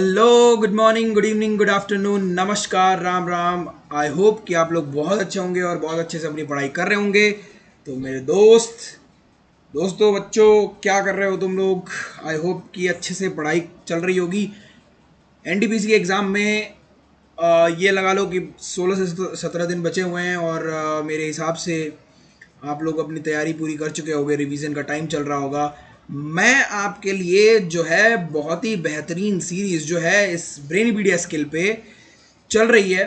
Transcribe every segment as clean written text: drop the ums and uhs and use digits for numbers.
Hello, good morning, good evening, good afternoon, नमस्कार, Ram Ram. I hope कि आप लोग बहुत अच्छे होंगे और बहुत अच्छे से अपनी पढ़ाई कर रहे होंगे। तो मेरे दोस्तों, बच्चों, क्या कर रहे हो तुम लोग? आई होप कि अच्छे से पढ़ाई चल रही होगी। एनटीपीसी के एग्ज़ाम में ये लगा लो कि 16 से 17 दिन बचे हुए हैं और मेरे हिसाब से आप लोग अपनी तैयारी पूरी कर चुके होंगे। रिवीजन का टाइम चल रहा होगा। मैं आपके लिए जो है बहुत ही बेहतरीन सीरीज जो है इस ब्रेनीपीडिया स्किल पे चल रही है।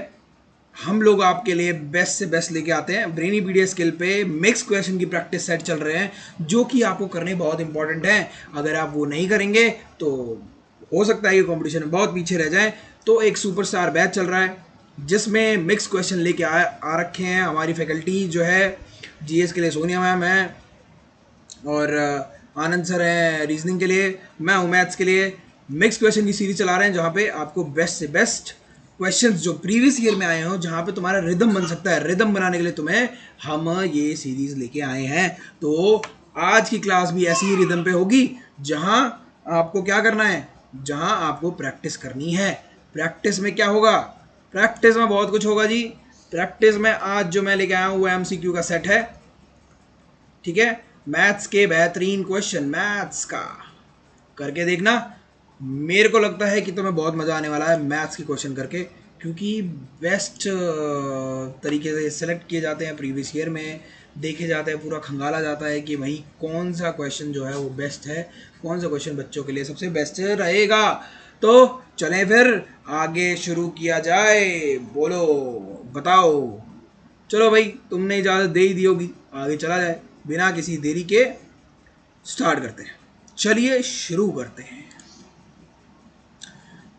हम लोग आपके लिए बेस्ट से बेस्ट लेके आते हैं। ब्रेनीपीडिया स्किल पे मिक्स क्वेश्चन की प्रैक्टिस सेट चल रहे हैं जो कि आपको करने बहुत इंपॉर्टेंट हैं। अगर आप वो नहीं करेंगे तो हो सकता है कि कंपटीशन में बहुत पीछे रह जाएं। तो एक सुपरस्टार बैच चल रहा है जिसमें मिक्स क्वेश्चन लेके आ रखे हैं हमारी फैकल्टी जो है। जीएस के लिए सोनिया मैम है और आनंद सर हैं रीजनिंग के लिए। मैं हूँ मैथ्स के लिए। मिक्स क्वेश्चन की सीरीज चला रहे हैं जहाँ पे आपको बेस्ट से बेस्ट क्वेश्चंस जो प्रीवियस ईयर में आए हो, जहाँ पे तुम्हारा रिदम बन सकता है, रिदम बनाने के लिए तुम्हें हम ये सीरीज लेके आए हैं। तो आज की क्लास भी ऐसी ही रिदम पे होगी जहाँ आपको क्या करना है, जहाँ आपको प्रैक्टिस करनी है। प्रैक्टिस में क्या होगा? प्रैक्टिस में बहुत कुछ होगा जी। प्रैक्टिस में आज जो मैं लेके आया हूँ वो एमसीक्यू का सेट है। ठीक है, मैथ्स के बेहतरीन क्वेश्चन मैथ्स का करके देखना। मेरे को लगता है कि तुम्हें बहुत मज़ा आने वाला है मैथ्स के क्वेश्चन करके, क्योंकि बेस्ट तरीके से सेलेक्ट किए जाते हैं प्रीवियस ईयर में, देखे जाते हैं, पूरा खंगाला जाता है कि भाई कौन सा क्वेश्चन जो है वो बेस्ट है, कौन सा क्वेश्चन बच्चों के लिए सबसे बेस्ट रहेगा। तो चलें फिर आगे शुरू किया जाए। बोलो, बताओ। चलो भाई, तुमने इजाज़त दे ही दी होगी, आगे चला जाए। बिना किसी देरी के स्टार्ट करते हैं। चलिए शुरू करते हैं।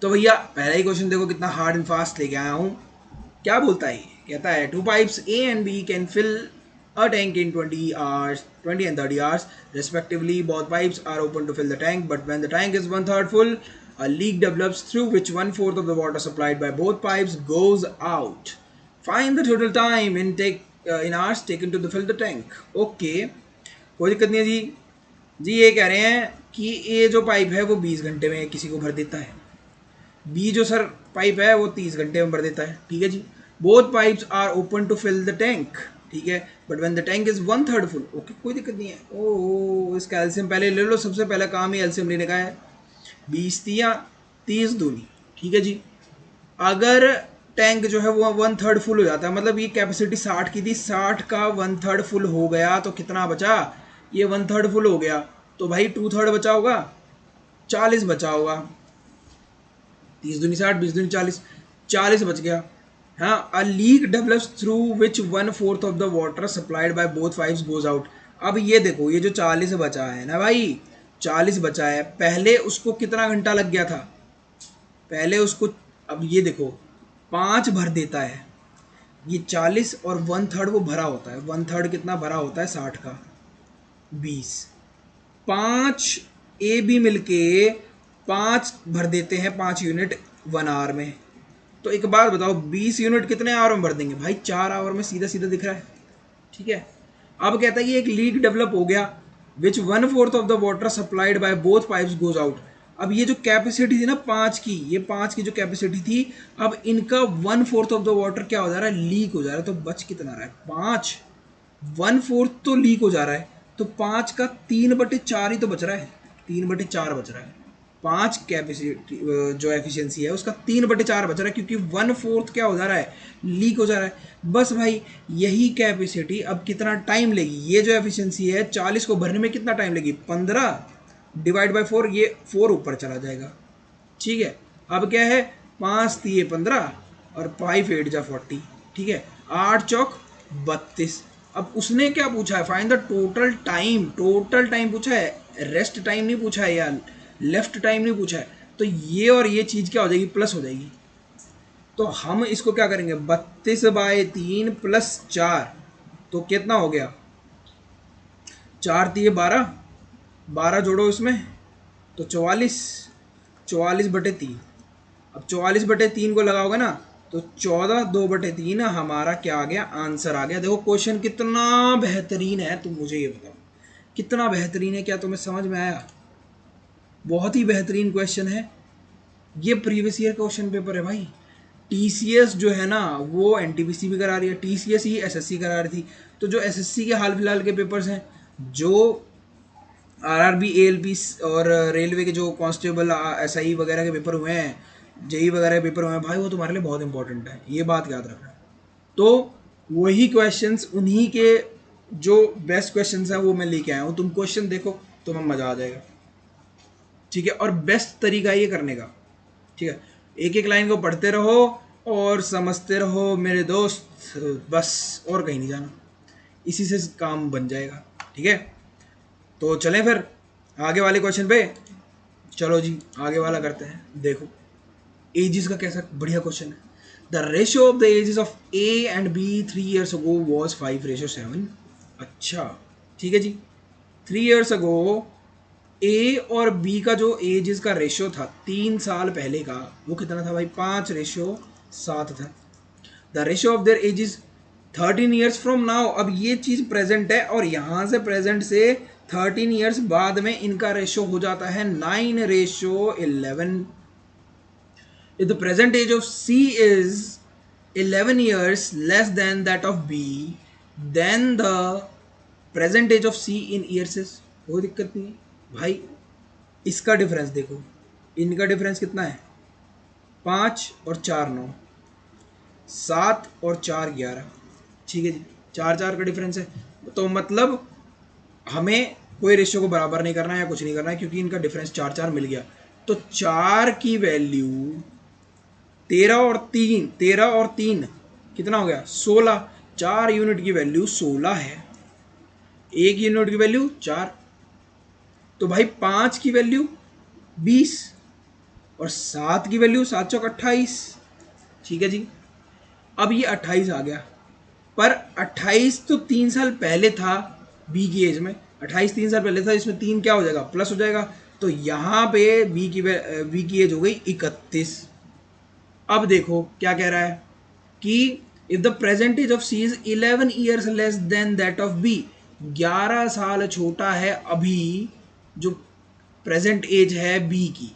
तो भैया पहला ही क्वेश्चन देखो कितना हार्ड एंड फास्ट लेके आया हूँ। क्या बोलता है? कहता है two pipes A and B can fill a tank in 20 and 30 hours respectively. Both pipes are open to fill the tank, but when the tank is one third full, a leak develops through which 1/4 of the water supplied by both pipes goes out. Find the total time in hours taken to fill the tank. Okay, कोई दिक्कत नहीं है जी। ये कह रहे हैं कि ये जो पाइप है वो 20 घंटे में किसी को भर देता है। बी जो सर पाइप है वो 30 घंटे में भर देता है। ठीक है जी। Both pipes are open to fill the tank. ठीक है, but when the tank is one third full. Okay, कोई दिक्कत नहीं है। ओ, इसका एलसीएम पहले ले लो। सबसे पहला काम ही एलसीएम लेने का है। 20 तिया 30 दूनी। ठीक है जी। अगर टैंक जो है वो वन थर्ड फुल हो जाता है, मतलब ये कैपेसिटी 60 की थी, 60 का वन थर्ड फुल हो गया तो कितना बचा? ये वन थर्ड फुल हो गया तो भाई टू थर्ड बचा होगा, 40 बचा होगा। 30 दूनी 60, 20 दूनी 40, 40 बच गया। हाँ, a leak develops through which 1/4 of the water supplied by both pipes goes out. अब ये देखो, ये जो 40 बचा है ना भाई, 40 बचा है, पहले उसको कितना घंटा लग गया था? पहले उसको, अब ये देखो, 5 भर देता है। ये 40 और वन थर्ड वो भरा होता है। वन थर्ड कितना भरा होता है? 60 का 20। 5 ए बी मिलके 5 भर देते हैं, 5 यूनिट 1 आवर में। तो एक बात बताओ, 20 यूनिट कितने आवर में भर देंगे भाई? 4 आवर में, सीधा सीधा दिख रहा है। ठीक है। अब कहता है कि एक लीक डेवलप हो गया विच 1/4 of the water supplied by both pipes goes out. अब ये जो कैपेसिटी थी ना 5 की, ये 5 की जो कैपेसिटी थी, अब इनका 1/4 ऑफ द वाटर क्या हो जा रहा है? लीक हो जा रहा है। तो बच कितना रहा है? 5। 1/4 तो लीक हो जा रहा है, तो 5 का 3/4 ही तो बच रहा है। 3/4 बच रहा है। 5 कैपेसिटी जो एफिशिएंसी है उसका 3/4 बच रहा है, क्योंकि 1/4 क्या हो जा रहा है? लीक हो जा रहा है। बस भाई, यही कैपेसिटी अब कितना टाइम लेगी? ये जो एफिशिएंसी है 40 को भरने में कितना टाइम लेगी? 15 डिवाइड बाई 4, ये 4 ऊपर चला जाएगा। ठीक है। अब क्या है? 5 तिये 15 और 5 8 जा 40। ठीक है, 8 चौक 32। अब उसने क्या पूछा है? Find the total time. Total time पूछा है, रेस्ट टाइम नहीं पूछा है यार, लेफ्ट टाइम नहीं पूछा है। तो ये और ये चीज़ क्या हो जाएगी? प्लस हो जाएगी। तो हम इसको क्या करेंगे? 32/3 प्लस 4, तो कितना हो गया? 4 तिये 12, 12 जोड़ो इसमें तो 44, 44/3। अब 44/3 को लगाओगे ना तो 14 2/3 हमारा क्या आ गया? आंसर आ गया। देखो क्वेश्चन कितना बेहतरीन है, तुम मुझे ये बताओ कितना बेहतरीन है। क्या तुम्हें समझ में आया? बहुत ही बेहतरीन क्वेश्चन है। ये प्रीवियस ईयर क्वेश्चन पेपर है भाई। टीसीएस जो है ना वो एनटीपीसी भी करा रही है, टीसीएस ही एसएससी करा रही थी। तो जो एसएससी के हाल फिलहाल के पेपर्स हैं, जो आरआरबी एएलपी और रेलवे के जो कांस्टेबल एसआई वगैरह के पेपर हुए हैं, जेई वगैरह के पेपर हुए हैं भाई, वो तुम्हारे लिए बहुत इंपॉर्टेंट है, ये बात याद रखना। तो वही क्वेश्चंस, उन्हीं के जो बेस्ट क्वेश्चंस हैं वो मैं लेके आया हूँ। तुम क्वेश्चन देखो तुम्हें मज़ा आ जाएगा, ठीक है। और बेस्ट तरीका ये करने का, ठीक है, एक एक लाइन को पढ़ते रहो और समझते रहो मेरे दोस्त, बस और कहीं नहीं जाना, इसी से काम बन जाएगा, ठीक है। तो चलें फिर आगे वाले क्वेश्चन पे। चलो जी आगे वाला करते हैं। देखो एजेस का कैसा बढ़िया क्वेश्चन है। The ratio of the ages of A and B 3 years ago was 5:7। अच्छा ठीक है जी, 3 years अगो ए और बी का जो एजेस का रेशियो था 3 साल पहले का, वो कितना था भाई? 5:7 था। The ratio of their edges 13 years from now. अब ये चीज़ प्रेजेंट है और यहाँ से प्रेजेंट से 13 years बाद में इनका रेशियो हो जाता है 9:11। If the present age of C is 11 years less than that of B, then the present age of C in years is, कोई दिक्कत नहीं है भाई। इसका डिफरेंस देखो, इनका डिफरेंस कितना है? 5 और 4 9, 7 और 4 11, ठीक है जी, 4 4 का डिफरेंस है। तो मतलब हमें कोई रेशियो को बराबर नहीं करना है या कुछ नहीं करना है, क्योंकि इनका डिफरेंस 4 4 मिल गया। तो 4 की वैल्यू 13 और 3 कितना हो गया? 16। 4 यूनिट की वैल्यू 16 है, 1 यूनिट की वैल्यू 4। तो भाई 5 की वैल्यू 20 और 7 की वैल्यू 7 चौक 28, ठीक है जी। अब ये 28 आ गया, पर 28 तो 3 साल पहले था बी की एज में, 28 3 साल पहले था, इसमें 3 क्या हो जाएगा? प्लस हो जाएगा। तो यहाँ पे बी की एज हो गई 31। अब देखो क्या कह रहा है कि if the present age of C is 11 years less than that of B, 11 साल छोटा है अभी जो प्रेजेंट एज है बी की,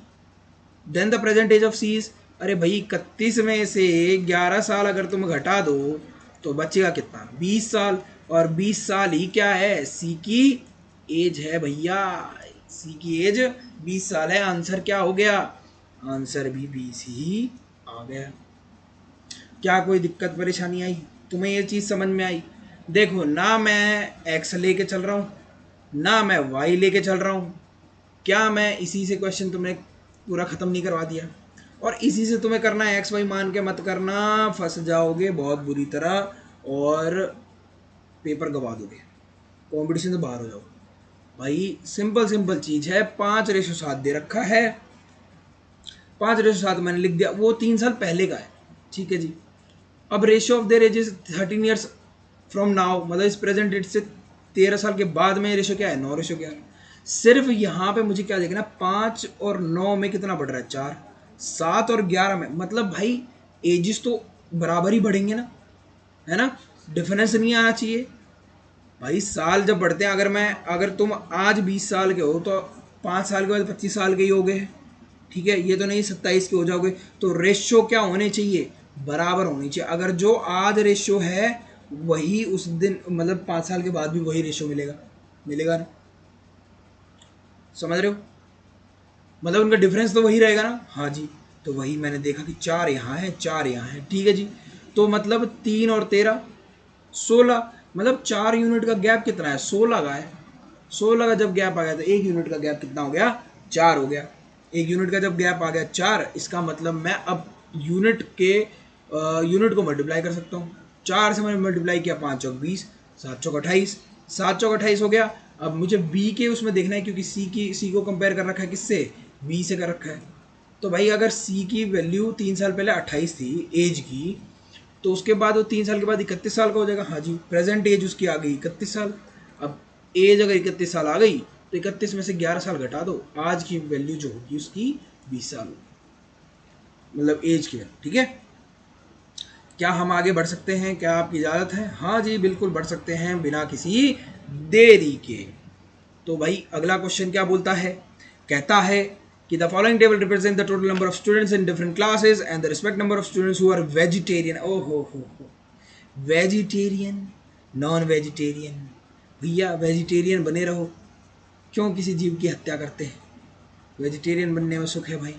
then the present age of C is, अरे भाई 31 में से 11 साल अगर तुम घटा दो तो बचेगा कितना? 20 साल। और 20 साल ही क्या है? सी की एज है भैया, सी की एज 20 साल है। आंसर क्या हो गया? आंसर भी 20 ही आ गया। क्या कोई दिक्कत परेशानी आई? तुम्हें ये चीज़ समझ में आई? देखो ना मैं एक्स लेके चल रहा हूँ ना मैं वाई लेके चल रहा हूँ, क्या मैं इसी से क्वेश्चन तुमने पूरा ख़त्म नहीं करवा दिया? और इसी से तुम्हें करना है, एक्स वाई मान के मत करना, फंस जाओगे बहुत बुरी तरह और पेपर गवा दोगे, कंपटीशन से बाहर हो जाओगे। भाई सिंपल सिंपल चीज़ है, 5:7 दे रखा है, 5:7 मैंने लिख दिया, वो 3 साल पहले का है, ठीक है जी। अब ratio of their edges 13 years from now, मतलब इस प्रेजेंट डेट से 13 साल के बाद में रेशियो क्या है? 9:11। सिर्फ यहाँ पे मुझे क्या देखना? 5 और 9 में कितना बढ़ रहा है? 4। 7 और 11 में, मतलब भाई एजेस तो बराबर ही बढ़ेंगे ना, है ना? डिफरेंस नहीं आना चाहिए भाई। साल जब बढ़ते हैं, अगर तुम आज 20 साल के हो तो 5 साल के बाद 25 साल के ही हो गए, ठीक है। ये तो नहीं 27 के हो जाओगे। तो रेशियो क्या होने चाहिए? बराबर होनी चाहिए। अगर जो आज रेशियो है वही उस दिन, मतलब 5 साल के बाद भी वही रेशियो मिलेगा ना? समझ रहे हो? मतलब उनका डिफरेंस तो वही रहेगा ना? हाँ जी। तो वही मैंने देखा कि 4 यहाँ है 4 यहाँ है, ठीक है जी। तो मतलब 3 और 13 16, मतलब 4 यूनिट का गैप कितना है? 16 का है। 16 का जब गैप आ गया तो 1 यूनिट का गैप कितना हो गया? 4 हो गया। 1 यूनिट का जब गैप आ गया 4, इसका मतलब मैं अब यूनिट को मल्टीप्लाई कर सकता हूँ। 4 से मैंने मल्टीप्लाई किया, 5 चौक 20, 7 चौक 28, 7 चौक 28 हो गया। अब मुझे बी के उसमें देखना है, क्योंकि सी को कंपेयर कर रखा है किससे? बी से कर रखा है। तो भाई अगर सी की वैल्यू 3 साल पहले 28 थी एज की, तो उसके बाद वो 3 साल के बाद 31 साल का हो जाएगा। हाँ जी, प्रेजेंट एज उसकी आ गई 31 साल। अब एज अगर 31 साल आ गई तो 31 में से 11 साल घटा दो, आज की वैल्यू जो होगी उसकी 20 साल, मतलब एज की वैल्यू, ठीक है। क्या हम आगे बढ़ सकते हैं? क्या आपकी इजाज़त है? हाँ जी बिल्कुल बढ़ सकते हैं बिना किसी देरी के। तो भाई अगला क्वेश्चन क्या बोलता है? कहता है कि the following table represent the total number of students in different classes and the respect number of students who are vegetarian. ओ हो, वेजिटेरियन, नॉन वेजिटेरियन। भैया वेजिटेरियन बने रहो, क्यों किसी जीव की हत्या करते हैं? वेजिटेरियन बनने में सुख है भाई,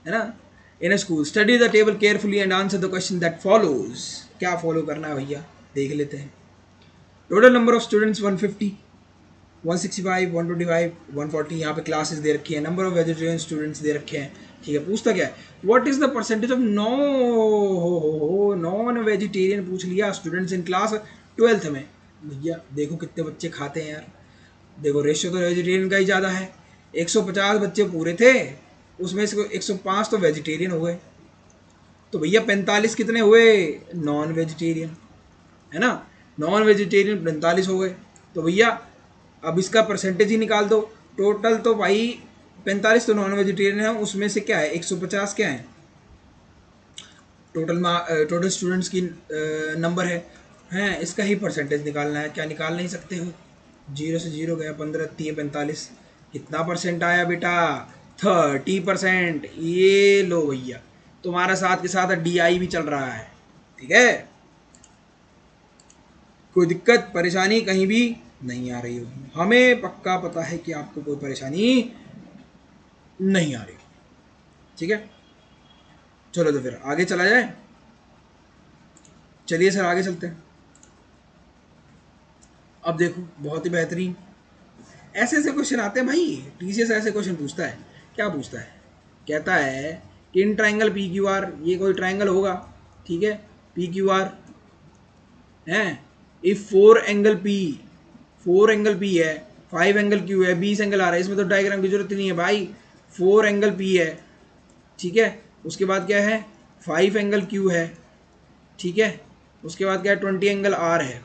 है ना। In school study the table carefully and answer the question that follows. क्या फॉलो करना है भैया, देख लेते हैं। Total number of students 150, 165, 125, 140। यहाँ पे क्लासेस दे रखी है, number of vegetarian students they रखे हैं। ठीक है, पूछता क्या है, what is the percentage of non vegetarian पूछ लिया स्टूडेंट्स इन क्लास 12th में। भैया देखो कितने बच्चे खाते हैं यार, देखो रेशियो तो वेजिटेरियन का ही ज़्यादा है। 150 बच्चे पूरे थे, उसमें से 105 तो वेजिटेरियन हो गए, तो भैया 45 कितने हुए नॉन वेजिटेरियन, है ना। नॉन वेजिटेरियन 45 हो गए, तो भैया अब इसका परसेंटेज ही निकाल दो। टोटल तो भाई 45 तो नॉन वेजिटेरियन है, उसमें से क्या है 150 क्या है टोटल स्टूडेंट्स की नंबर है इसका ही परसेंटेज निकालना है। क्या निकाल नहीं सकते हो? 0 से 0 गया, 15 3 45, कितना परसेंट आया बेटा? 30%। ये लो भैया, तुम्हारा साथ के साथ DI भी चल रहा है, ठीक है। कोई दिक्कत परेशानी कहीं भी नहीं आ रही होगी, हमें पक्का पता है कि आपको कोई परेशानी नहीं आ रही, ठीक है। चलो तो फिर आगे चला जाए, चलिए सर आगे चलते हैं। अब देखो बहुत ही बेहतरीन ऐसे ऐसे क्वेश्चन आते हैं भाई, TCS ऐसे क्वेश्चन पूछता है। क्या पूछता है? कहता है कि इन ट्राइंगल PQR, ये कोई ट्राइंगल होगा, ठीक है, PQR है, इफ 4 एंगल P है, 5 एंगल Q है, 20 एंगल आ रहा है, इसमें तो डायग्राम की जरूरत नहीं है भाई। 4 एंगल P है, ठीक है, उसके बाद क्या है 5 एंगल Q है, ठीक है, उसके बाद क्या है 20 एंगल R है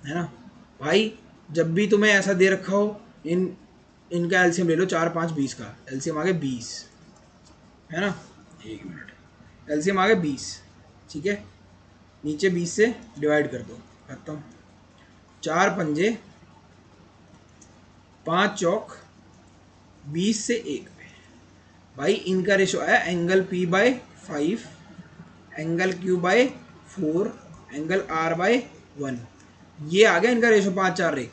ना। भाई जब भी तुम्हें ऐसा दे रखा हो, इनका एलसीएम ले लो, 4 5 20 का एलसीएम आ गया 20, है ना। एक मिनट, एलसीएम आ गया 20, ठीक है, नीचे 20 से डिवाइड कर दो, खत्म। 4 पंजे 5 चौक 20 से 1 पे। भाई इनका रेशो आया angle P by 5, angle Q by 4, angle R by 1। ये आ गया इनका रेशो 5 4 1,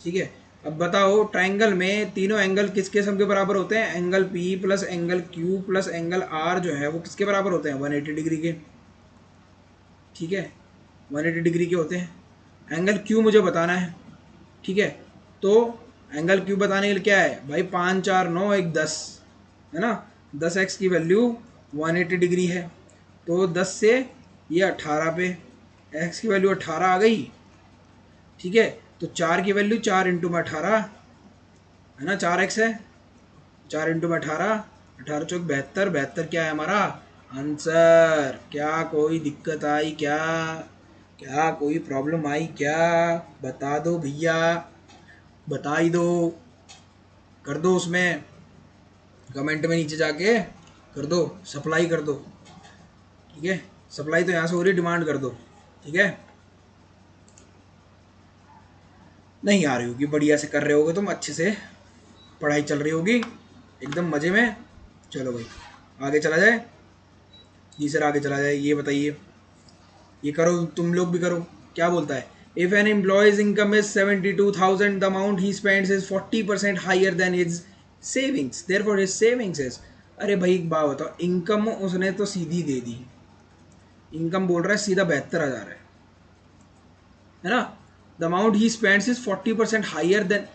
ठीक है। अब बताओ ट्राइंगल में तीनों एंगल किसके सम के बराबर होते हैं? Angle P plus angle Q plus angle R जो है वो किसके बराबर होते हैं? 180 डिग्री के, ठीक है, 180 डिग्री के होते हैं। एंगल Q मुझे बताना है, ठीक है, तो एंगल Q बताने के लिए क्या है भाई, 5 4 9 1 10, है ना। 10x की वैल्यू 180 डिग्री है, तो 10 से ये 18 पे, x की वैल्यू 18 आ गई, ठीक है। तो 4 की वैल्यू 4 इंटू में 18, है ना, 4x है, 4 इंटू में 18, 18 चौक 72, 72 क्या है हमारा आंसर। क्या कोई दिक्कत आई क्या? क्या कोई प्रॉब्लम आई क्या? बता दो भैया, बता ही दो, कर दो उसमें कमेंट में नीचे जाके कर दो, सप्लाई कर दो, ठीक है। सप्लाई तो यहाँ से हो रही, डिमांड कर दो, ठीक है। नहीं आ रही होगी, बढ़िया से कर रहे होगे तुम, अच्छे से पढ़ाई चल रही होगी एकदम मज़े में। चलो भाई आगे चला जाए। जी सर आगे चला जाए, ये बताइए, ये करो, तुम लोग भी करो। क्या बोलता है? If an employee's income is 72,000, the amount he spends is 40% higher than his savings, therefore his savings is. अरे भाई एक बात बताओ, इनकम उसने तो सीधी दे दी, इनकम बोल रहा है सीधा 72,000 है ना। The amount he spends is 40% higher than,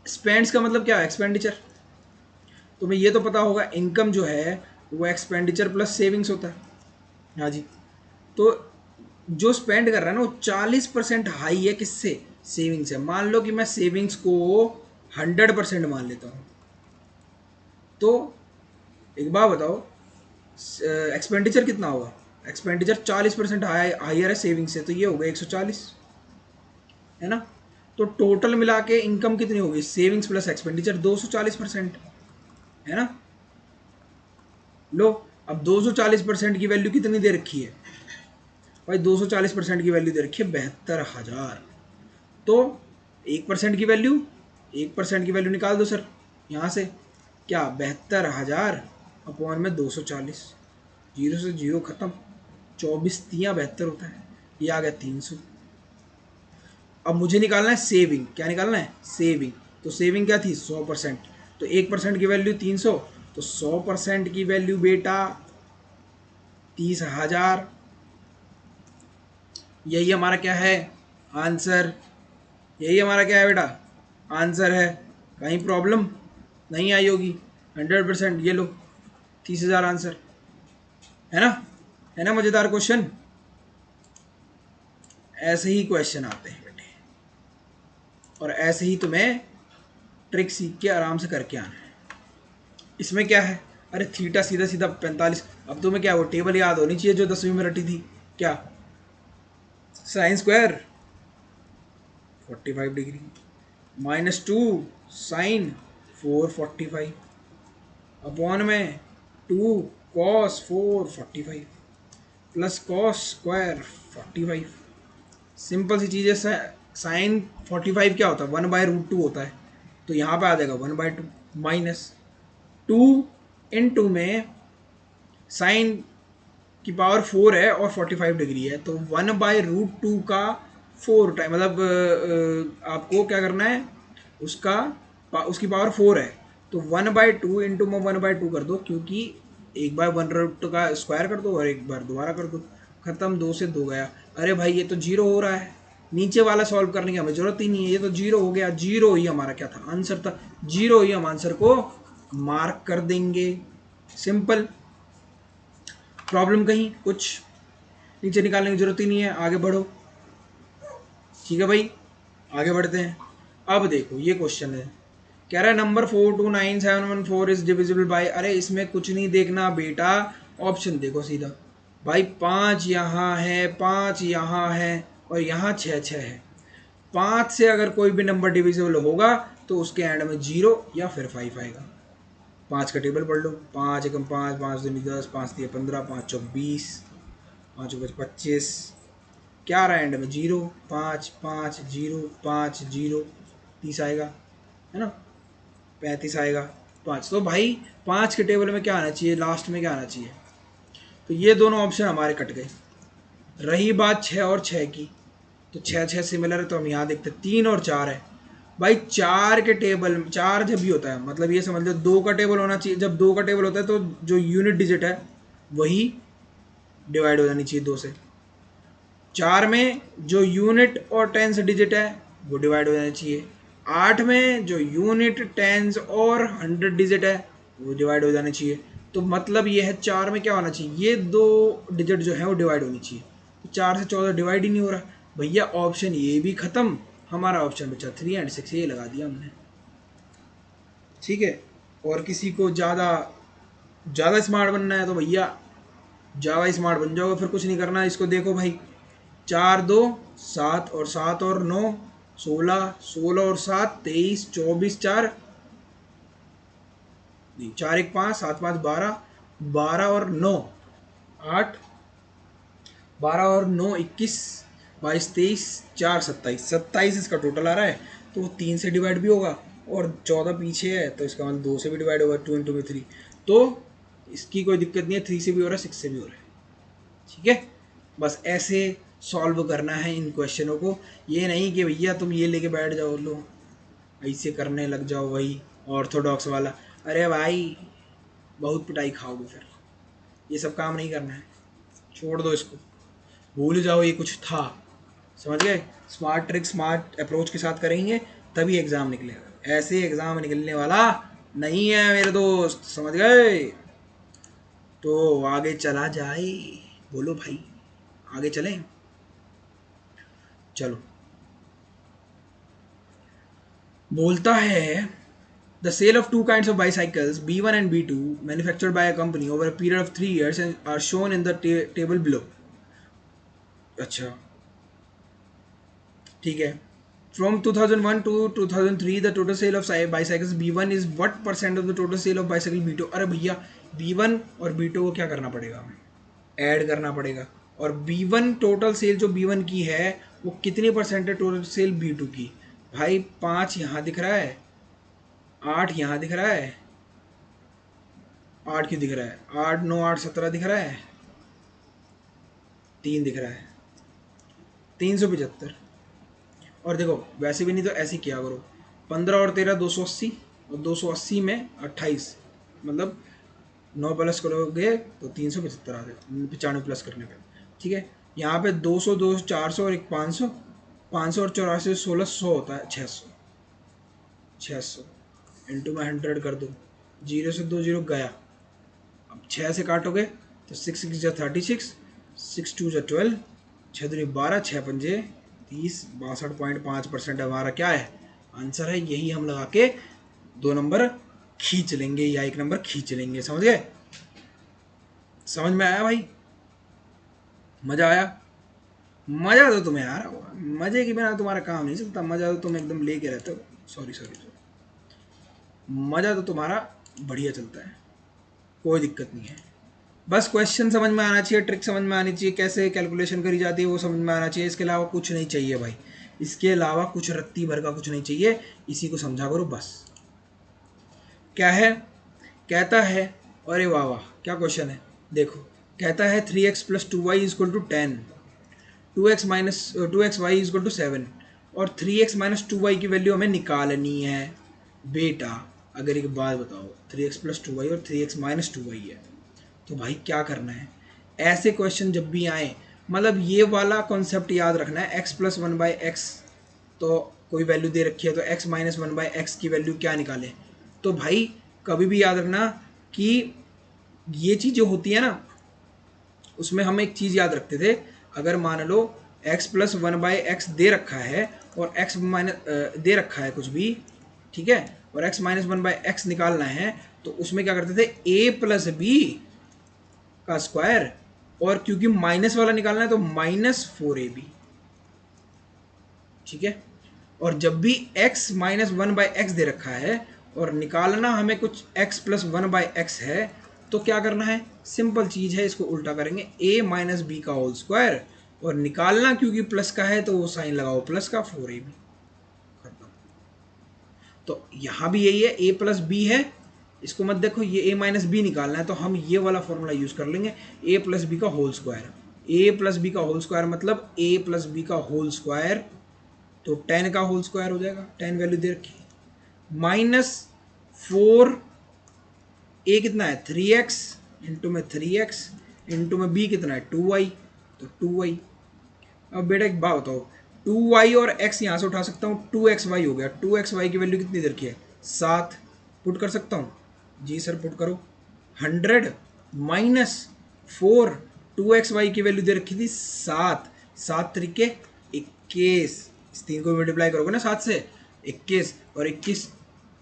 spends का मतलब क्या है? एक्सपेंडिचर। तुम्हें ये तो पता होगा इनकम जो है वो एक्सपेंडिचर प्लस सेविंग्स होता है, हाँ जी। तो जो स्पेंड कर रहा है ना वो 40% हाई है, किससे? सेविंग्स से। मान लो कि मैं सेविंग्स को 100% मान लेता हूँ, तो एक बात बताओ एक्सपेंडिचर कितना होगा? एक्सपेंडिचर 40% हायर है सेविंग्स से, तो ये हो गया 140, है ना। तो टोटल मिला के इनकम कितनी होगी? सेविंग्स प्लस एक्सपेंडिचर 240%, है ना। लो अब 240% की वैल्यू कितनी दे रखी है भाई? 240% की वैल्यू दे रखी है 72,000। तो 1% की वैल्यू, 1% की वैल्यू निकाल दो सर यहाँ से, क्या 72,000 अपॉन में 240, जीरो से जीरो खत्म, 24 × 3 = 72 होता है, ये आ गया 300। अब मुझे निकालना है सेविंग, क्या निकालना है सेविंग, तो सेविंग क्या थी 100%, तो 1% की वैल्यू 300, तो 100% की वैल्यू बेटा 30,000, यही हमारा क्या है आंसर, यही हमारा क्या है बेटा आंसर है, कहीं प्रॉब्लम नहीं आई होगी, 100%, ये लो 30,000 आंसर, है ना, है ना मज़ेदार क्वेश्चन। ऐसे ही क्वेश्चन आते हैं बेटे, और ऐसे ही तुम्हें ट्रिक सीख के आराम से करके आना है। इसमें क्या है, अरे थीटा सीधा सीधा 45, अब तुम्हें क्या वो टेबल याद होनी चाहिए जो 10वीं में रटी थी, क्या sine square 45 degree -2 sine 445 upon में 2 cos 445 plus cos square 45। Simple सी चीज़ है, साइन 45 क्या होता है 1/√2 होता है, तो यहाँ पे आ जाएगा 1/2 माइनस 2 × में साइन की पावर 4 है और 45 डिग्री है, तो 1/√2 का 4 टाइम, मतलब आपको क्या करना है उसकी पावर 4 है, तो 1/2 × में 1/2 कर दो, क्योंकि एक बार 1/2 का स्क्वायर कर दो और एक बार दोबारा कर दो, खत्म, 2 से 2 गया। अरे भाई ये तो जीरो हो रहा है, नीचे वाला सॉल्व करने की हमें जरूरत ही नहीं है, ये तो जीरो हो गया, जीरो ही हमारा क्या था आंसर था, जीरो ही हम आंसर को मार्क कर देंगे, सिंपल। प्रॉब्लम कहीं कुछ नीचे निकालने की जरूरत ही नहीं है, आगे बढ़ो, ठीक है भाई, आगे बढ़ते हैं। अब देखो ये क्वेश्चन है, कह रहा है नंबर 429714 इज डिविजिबल बाय, अरे इसमें कुछ नहीं देखना बेटा, ऑप्शन देखो सीधा, भाई 5 यहाँ है, 5 यहाँ है, और यहाँ 6 है, 5 से अगर कोई भी नंबर डिविजिबल होगा तो उसके एंड में 0 या फिर 5 आएगा। 5 का टेबल पढ़ लो, 5 × 5, 5 × 2 = 10, 5 × 3 = 15, 5 × 4 = 20, 5 × 5 = 25, क्या रहा एंड में 0, 5 5 0 5 0, 30 आएगा, है ना, 35 आएगा, 5, तो भाई 5 के टेबल में क्या आना चाहिए, लास्ट में क्या आना चाहिए, तो ये दोनों ऑप्शन हमारे कट गए। रही बात 6 और 6 की, तो 6 6 सिमिलर है, तो हम यहाँ देखते 3 और 4 है, भाई 4 के टेबल, 4 जब भी होता है मतलब ये समझ लो 2 का टेबल होना चाहिए, जब 2 का टेबल होता है तो जो यूनिट डिजिट है वही डिवाइड हो जानी चाहिए 2 से, 4 में जो यूनिट और टेंस डिजिट है वो डिवाइड हो जाना चाहिए, 8 में जो यूनिट टेंस और 100 डिजिट है वो डिवाइड हो जाना चाहिए, तो मतलब ये है 4 में क्या होना चाहिए, ये 2 डिजिट जो है वो डिवाइड होनी चाहिए, 4 से 14 डिवाइड ही नहीं हो रहा भैया, ऑप्शन ये भी खत्म, हमारा ऑप्शन बचा 3 और 6, ये लगा दिया हमने, ठीक है। और किसी को ज़्यादा स्मार्ट बनना है तो भैया ज़्यादा स्मार्ट बन जाओगे, फिर कुछ नहीं करना, इसको देखो भाई, 4 2 7 और 7 और 9 16, 16 और 7 23, 24 4 नहीं 4 1 5 7 5 12, 12 और 9 8, 12 और 9 21, 22 23 4 27, 27 इसका टोटल आ रहा है, तो वो 3 से डिवाइड भी होगा, और 14 पीछे है तो इसका मतलब 2 से भी डिवाइड होगा, 2 × 3, तो इसकी कोई दिक्कत नहीं है, 3 से भी हो रहा है, 6 से भी हो रहा है, ठीक है। बस ऐसे सॉल्व करना है इन क्वेश्चनों को, ये नहीं कि भैया तुम ये लेके बैठ जाओ, लो ऐसे करने लग जाओ वही ऑर्थोडॉक्स वाला, अरे भाई बहुत पिटाई खाओगे फिर, ये सब काम नहीं करना है, छोड़ दो इसको, भूल जाओ ये कुछ था, समझ गए, स्मार्ट ट्रिक स्मार्ट अप्रोच के साथ करेंगे तभी एग्ज़ाम निकलेगा, ऐसे एग्ज़ाम निकलने वाला नहीं है मेरे दोस्त, समझ गए, तो आगे चला जाए, बोलो भाई आगे चलें, चलो, बोलता है the sale of two kinds of bicycles B1 and B2 manufactured by a company over a period of 3 years are shown in the table below. अच्छा ठीक है, from 2001 to 2003 the total sale of bicycles B1 is what % of the total sale of bicycle B2। अरे भैया B1 और B2 को क्या करना पड़ेगा, हमें ऐड करना पड़ेगा, और B1 टोटल सेल जो B1 की है वो कितनी % है टोटल सेल B2 की, भाई 5 यहाँ दिख रहा है, 8 यहाँ दिख रहा है, 8 क्यों दिख रहा है? 8 9 8 17 दिख रहा है, 3 दिख रहा है, 375। और देखो वैसे भी नहीं तो ऐसे ही किया करो, 15 और 13 280, और 280 में 28, मतलब 9 प्लस करोगे तो 375 आ जाए, 95 प्लस करने पे। ठीक है, यहाँ पे 200 2 400 और एक 500, 500 और 84 1600 होता है 600, 600 इंटू में 100 कर दो, जीरो से 2 जीरो गया। अब 6 से काटोगे तो 6 6 जा 36, 6 2 जा 12, 6 दूनी 12, 6 पंजे 30, 62.5% हमारा क्या है आंसर है। यही हम लगा के 2 नंबर खींच लेंगे या 1 नंबर खींच लेंगे। समझ गए? समझ में आया भाई? मजा आया? मजा तो तुम्हें यार, मजे के बिना तुम्हारा काम नहीं चलता, मजा तो तुम एकदम लेके रहते हो। सॉरी सॉरी सॉरी, मजा तो तुम्हारा बढ़िया चलता है, कोई दिक्कत नहीं है। बस क्वेश्चन समझ में आना चाहिए, ट्रिक समझ में आनी चाहिए, कैसे कैलकुलेशन करी जाती है वो समझ में आना चाहिए, इसके अलावा कुछ नहीं चाहिए भाई, इसके अलावा कुछ रत्ती भर का कुछ नहीं चाहिए। इसी को समझा करो बस। क्या है? कहता है, अरे वाह वाह क्या क्वेश्चन है, देखो कहता है 3x plus 2y is equal to 10, 2x minus 2xy is equal to 7, और 3x माइनस 2y की वैल्यू हमें निकालनी है। बेटा अगर एक बात बताओ, 3x प्लस 2y और 3x माइनस 2y है, तो भाई क्या करना है? ऐसे क्वेश्चन जब भी आए, मतलब ये वाला कॉन्सेप्ट याद रखना है, x प्लस 1/x, तो कोई वैल्यू दे रखी है तो x माइनस 1/x की वैल्यू क्या निकाले। तो भाई कभी भी याद रखना कि ये चीज़ जो होती है ना, उसमें हम एक चीज़ याद रखते थे, अगर मान लो x प्लस 1/x दे रखा है और x माइनस दे रखा है कुछ भी, ठीक है, और x माइनस 1/x निकालना है, तो उसमें क्या करते थे, a प्लस बी का स्क्वायर, और क्योंकि माइनस वाला निकालना है तो -4ab। ठीक है, और जब भी x माइनस 1/x दे रखा है और निकालना हमें कुछ x प्लस 1/x है, तो क्या करना है, सिंपल चीज़ है, इसको उल्टा करेंगे, a माइनस बी का होल स्क्वायर, और निकालना क्योंकि प्लस का है तो वो साइन लगाओ प्लस का, 4ab। तो यहाँ भी यही है, a प्लस बी है, इसको मत देखो, ये a माइनस बी निकालना है, तो हम ये वाला फॉर्मूला यूज़ कर लेंगे, a प्लस बी का whole square. a plus B का होल स्क्वायर मतलब a प्लस बी का होल स्क्वायर, तो 10 का होल स्क्वायर हो जाएगा, 10 वैल्यू दे रखी, -4, a कितना है 3x, इंटू में 3x, इंटू में b कितना है 2y, तो 2y। अब बेटा एक बात बताओ, 2y और x यहाँ से उठा सकता हूँ, 2xy हो गया, 2xy की वैल्यू कितनी दे रखी है 7, पुट कर सकता हूँ? जी सर पुट करो। 100 माइनस 4, 2xy की वैल्यू दे रखी थी 7, 7 तरीके 21, इस 3 को मल्टीप्लाई करोगे ना 7 से 21, और 21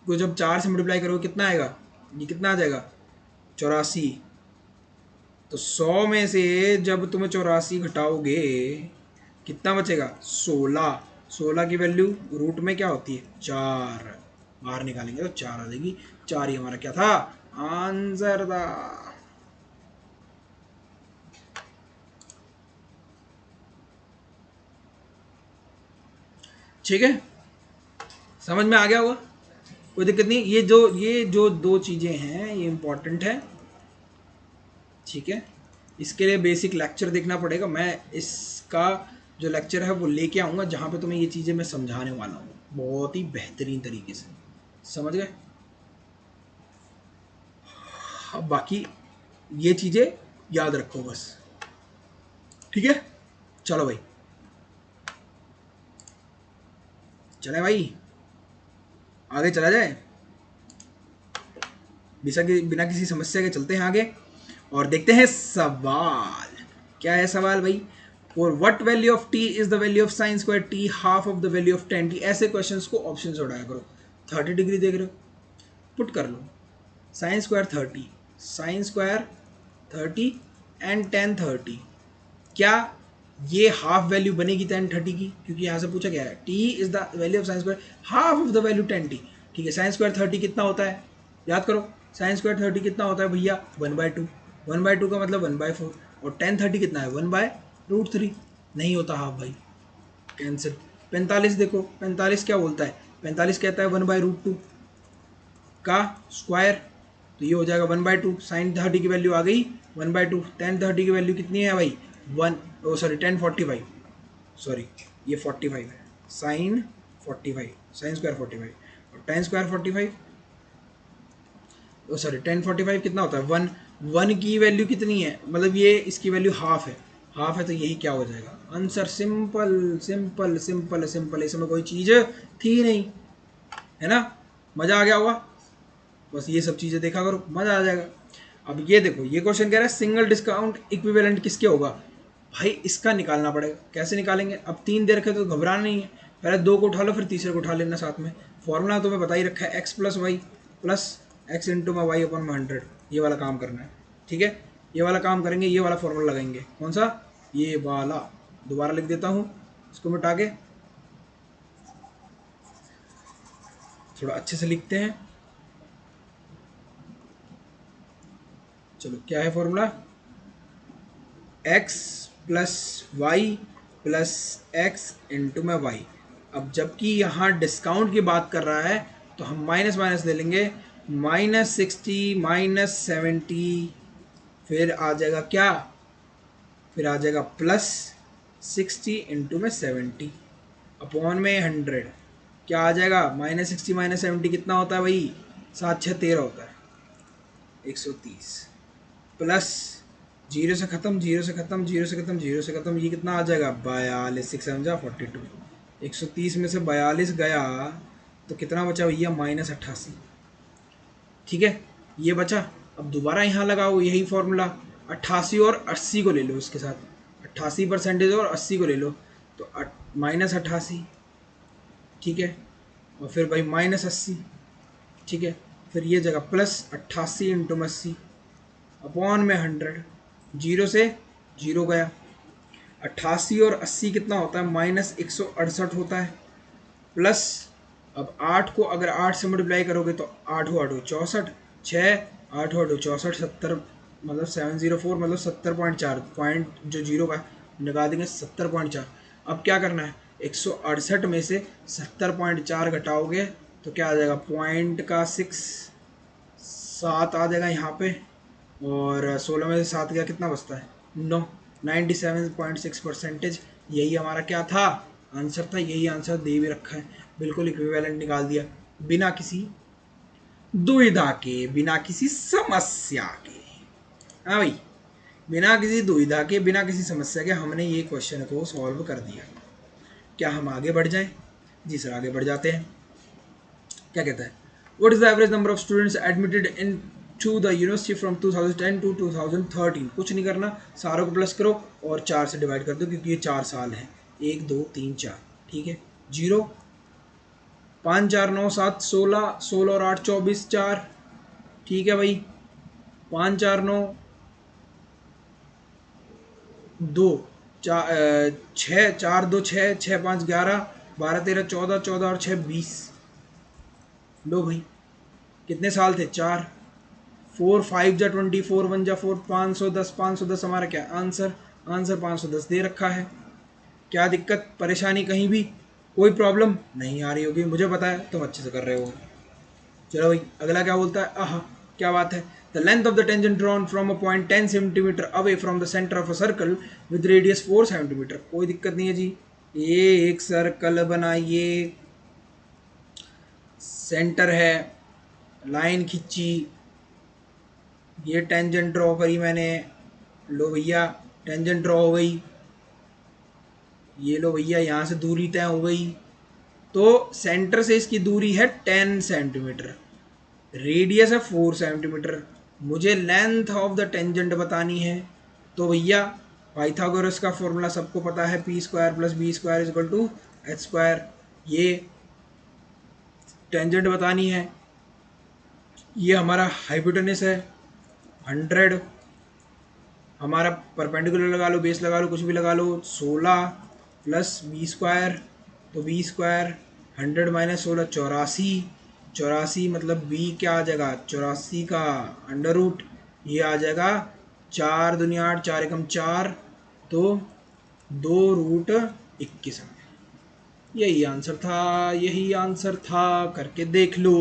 को जब 4 से मल्टीप्लाई करोगे कितना आएगा, ये कितना आ जाएगा 84। तो 100 में से जब तुम 84 घटाओगे कितना बचेगा 16, 16 की वैल्यू रूट में क्या होती है 4, बाहर निकालेंगे तो 4 आ जाएगी, 4 ही हमारा क्या था आंसर था। ठीक है, समझ में आ गया होगा, कोई दिक्कत नहीं। ये जो दो चीज़ें हैं ये इंपॉर्टेंट है। ठीक है, इसके लिए बेसिक लेक्चर देखना पड़ेगा, मैं इसका जो लेक्चर है वो लेके आऊँगा जहाँ पे तुम्हें ये चीज़ें मैं समझाने वाला हूँ बहुत ही बेहतरीन तरीके से। समझ गए? अब बाकी ये चीज़ें याद रखो बस। ठीक है, चलो भाई, चले भाई, आगे चला जाए, बिना किसी समस्या के चलते हैं आगे और देखते हैं सवाल। क्या है सवाल भाई? For what value of t is the value of sine square t half of the value of tan t। ऐसे क्वेश्चंस को ऑप्शन से उठाया करो। 30 डिग्री देख रहे हो, पुट कर लो, sine square 30, sine square 30 and tan 30, क्या ये हाफ वैल्यू बनेगी tan 30 की? क्योंकि यहाँ से पूछा गया है t is the value of sine square half of the value tan t। ठीक है, साइन स्क्वायर 30 कितना होता है याद करो, साइन स्क्वायर 30 कितना होता है भैया 1/2, 1/2 का मतलब 1/4, और tan 30 कितना है 1/√3, नहीं होता हाफ भाई, कैंसिल। 45 देखो, 45 क्या बोलता है, 45 कहता है 1/√2 का स्क्वायर, तो ये हो जाएगा 1/2। साइन 30 की वैल्यू आ गई 1/2। tan 30 की वैल्यू कितनी है भाई 1, ओ सॉरी tan 45, सॉरी ये 45 है, साइन 45, साइन स्क्वायर 45 और tan स्क्वायर 45, ओ सॉरी tan 45 कितना होता है 1। 1 की वैल्यू कितनी है, मतलब ये इसकी वैल्यू हाफ है, हाफ है तो यही क्या हो जाएगा answer. Simple simple simple simple, इसमें कोई चीज़ थी नहीं, है ना। मज़ा आ गया होगा, बस ये सब चीज़ें देखा करो, मज़ा आ जाएगा। अब ये देखो, ये क्वेश्चन कह रहा है सिंगल डिस्काउंट इक्विवेलेंट किसके होगा। भाई इसका निकालना पड़ेगा, कैसे निकालेंगे। अब 3 दे रखे तो घबराना नहीं है, पहले 2 को उठा लो फिर तीसरे को उठा लेना साथ में। फॉर्मूला तुम्हें बता ही रखा है x plus Y plus X into में वाई अपन में 100, ये वाला काम करना है, ठीक है। ये वाला काम करेंगे, ये वाला फॉर्मूला लगाएंगे, कौन सा, ये वाला। दोबारा लिख देता हूँ इसको मिटा के, थोड़ा अच्छे से लिखते हैं। चलो क्या है formula, x plus Y plus X into में वाई। अब जबकि यहाँ डिस्काउंट की बात कर रहा है तो हम माइनस माइनस ले लेंगे, -60 -70, फिर आ जाएगा क्या, फिर आ जाएगा +60 इंटू में 70 अपॉन में 100, क्या आ जाएगा -60 -70 कितना होता है भाई, 7 6 13 होता है 130, प्लस 0 से ख़त्म 0 से ख़त्म 0 से ख़त्म 0 से ख़त्म, ये कितना आ जाएगा 42, 6 7 42, 130 में से 42 गया तो कितना बचा भैया -88, ठीक है ये बचा। अब दोबारा यहाँ लगाओ यही फॉर्मूला, 88 और 80 को ले लो इसके साथ, 88% और 80 को ले लो तो -88, ठीक है, और फिर भाई -80, ठीक है, फिर ये जगह +88 इंटू 80 अपॉन में 100, 0 से 0 गया, 88 और 80 कितना होता है -168 होता है, प्लस अब 8 को अगर 8 से मल्टीप्लाई करोगे तो 8 8 64, 6 8 8 64, 70 मतलब 704 मतलब 70.4, पॉइंट जो जीरो का निकाल देंगे 70.4। अब क्या करना है, 168 में से 70.4 घटाओगे तो क्या आ जाएगा, पॉइंट का 6 7 आ जाएगा यहाँ पे, और 16 में से 7 गया कितना बचता है 9, 97.6%। यही हमारा क्या था आंसर था, यही आंसर दे भी रखा है, बिल्कुल इक्विवेलेंट निकाल दिया बिना किसी दुविधा के, बिना किसी समस्या के। हाँ भाई, बिना किसी दुविधा के, बिना किसी समस्या के हमने ये क्वेश्चन को सॉल्व कर दिया। क्या हम आगे बढ़ जाएं? जी सर आगे बढ़ जाते हैं। क्या कहता है, what is the average number of students admitted into the university from 2010 to 2013। कुछ नहीं करना, सारों को प्लस करो और 4 से डिवाइड कर दो क्योंकि ये 4 साल हैं, 1 2 3 4, ठीक है। 0 5 4 9 7 16, 16 और 8 24 4, ठीक है भाई। 5 4 9 2 6 4 2 6 6 5 11 12 13 14 14 और 6 20। लो भाई कितने साल थे, 4, 4 5 जा 20, 4 1 जा 4, 510, 510 हमारा क्या आंसर, आंसर 510 दे रखा है। क्या दिक्कत परेशानी कहीं भी, कोई प्रॉब्लम नहीं आ रही होगी, मुझे पता है तुम अच्छे से कर रहे हो। चलो भाई अगला क्या बोलता है, आहा क्या बात है, the length of the tangent drawn from a point 10 centimetre away from the centre of a circle with radius 4 centimetre. कोई दिक्कत नहीं है जी, ये एक सर्कल बनाइए, सेंटर है, लाइन खींची, ये टेंजेंट ड्रॉ करी मैंने, लो भैया टेंजेंट ड्रॉ हो गई, ये लो भैया यहाँ से दूरी तय हो गई, तो सेंटर से इसकी दूरी है 10 सेंटीमीटर, रेडियस है 4 सेंटीमीटर, मुझे लेंथ ऑफ द टेंजेंट बतानी है। तो भैया पाइथागोरस का फॉर्मूला सबको पता है, P square plus B square is equal to H square. ये टेंजेंट बतानी है, ये हमारा हाइपोटेनस है 100, हमारा परपेंडिकुलर लगा लो, बेस लगा लो, कुछ भी लगा लो, 16 प्लस बी स्क्वायर, तो बी स्क्वायर 100 माइनस 16 84, 84 मतलब बी क्या आ जाएगा 84 का अंडर रूट, ये आ जाएगा 4 दुनिया 8 4 एकम 4, तो 2√21। यही आंसर था, यही आंसर था, करके देख लो,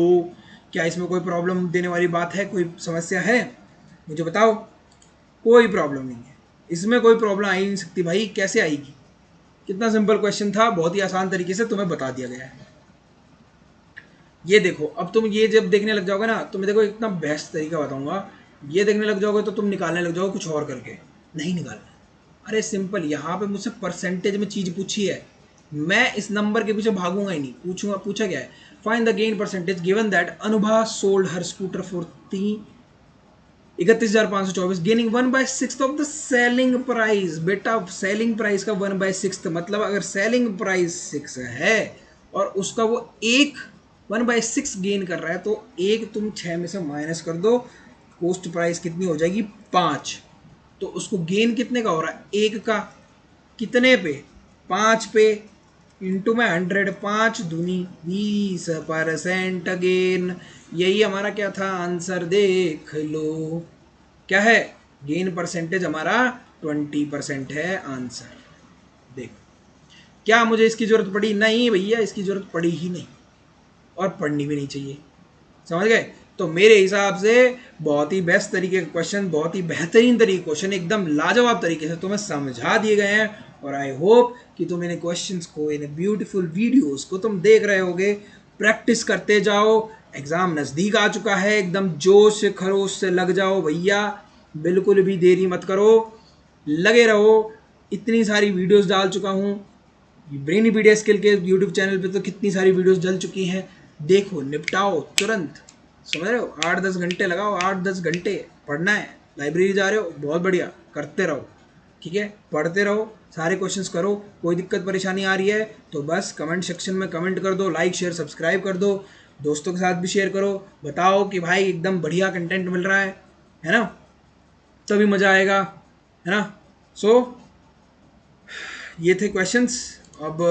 क्या इसमें कोई प्रॉब्लम देने वाली बात है, कोई समस्या है? मुझे बताओ। कोई प्रॉब्लम नहीं है, इसमें कोई प्रॉब्लम आ ही नहीं सकती भाई, कैसे आएगी? कितना सिंपल क्वेश्चन था, बहुत ही आसान तरीके से तुम्हें बता दिया गया है। ये देखो, अब तुम ये जब देखने लग जाओगे ना, तो मैं देखो इतना बेस्ट तरीका बताऊंगा, ये देखने लग जाओगे तो तुम निकालने लग जाओगे कुछ और करके, नहीं निकालना। अरे सिंपल, यहाँ पे मुझसे परसेंटेज में चीज़ पूछी है, मैं इस नंबर के पीछे भागूंगा ही नहीं। पूछूंगा, पूछा क्या है, find the gain percentage given that Anubha sold her scooter for 31,524 gaining 1/6 of the selling price. बेटा सेलिंग प्राइस का 1/6 मतलब अगर सेलिंग प्राइस 6 है और उसका वो एक 1/6 गेन कर रहा है, तो एक तुम 6 में से माइनस कर दो, कोस्ट प्राइस कितनी हो जाएगी 5। तो उसको गेन कितने का हो रहा है, एक का, कितने पे, 5 पे, इंटू में 100, 5 दूनी 20% गेन। यही हमारा क्या था आंसर, देख लो क्या है, गेन परसेंटेज हमारा 20% है आंसर। देखो, क्या मुझे इसकी जरूरत पड़ी? नहीं भैया, इसकी जरूरत पड़ी ही नहीं, और पढ़नी भी नहीं चाहिए। समझ गए? तो मेरे हिसाब से बहुत ही बेस्ट तरीके के क्वेश्चन, बहुत ही बेहतरीन तरीके क्वेश्चन, एकदम लाजवाब तरीके से तुम्हें समझा दिए गए हैं। और आई होप कि तुम इन क्वेश्चंस को, इन ब्यूटीफुल वीडियोस को तुम देख रहे होगे, प्रैक्टिस करते जाओ। एग्ज़ाम नज़दीक आ चुका है, एकदम जोश से खरोश से लग जाओ भैया, बिल्कुल भी देरी मत करो, लगे रहो। इतनी सारी वीडियोस डाल चुका हूँ, ब्रेनीपीडिया स्किल के यूट्यूब चैनल पे तो कितनी सारी वीडियोस डल चुकी हैं, देखो, निपटाओ तुरंत। समझ रहे हो? 8-10 घंटे लगाओ, 8-10 घंटे पढ़ना है। लाइब्रेरी जा रहे हो, बहुत बढ़िया, करते रहो, ठीक है, पढ़ते रहो, सारे क्वेश्चंस करो। कोई दिक्कत परेशानी आ रही है तो बस कमेंट सेक्शन में कमेंट कर दो, लाइक शेयर सब्सक्राइब कर दो, दोस्तों के साथ भी शेयर करो, बताओ कि भाई एकदम बढ़िया कंटेंट मिल रहा है ना, तभी मज़ा आएगा, है ना। सो ये थे क्वेश्चंस। अब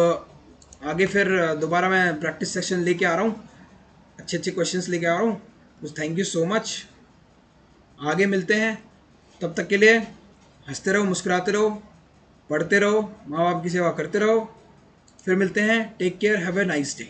आगे फिर दोबारा मैं प्रैक्टिस सेक्शन लेके आ रहा हूँ, अच्छे अच्छे क्वेश्चंस लेके आ रहा हूँ। तो थैंक यू सो मच, आगे मिलते हैं, तब तक के लिए हंसते रहो, मुस्कुराते रहो, पढ़ते रहो, माँ बाप की सेवा करते रहो। फिर मिलते हैं, take care, have a nice day.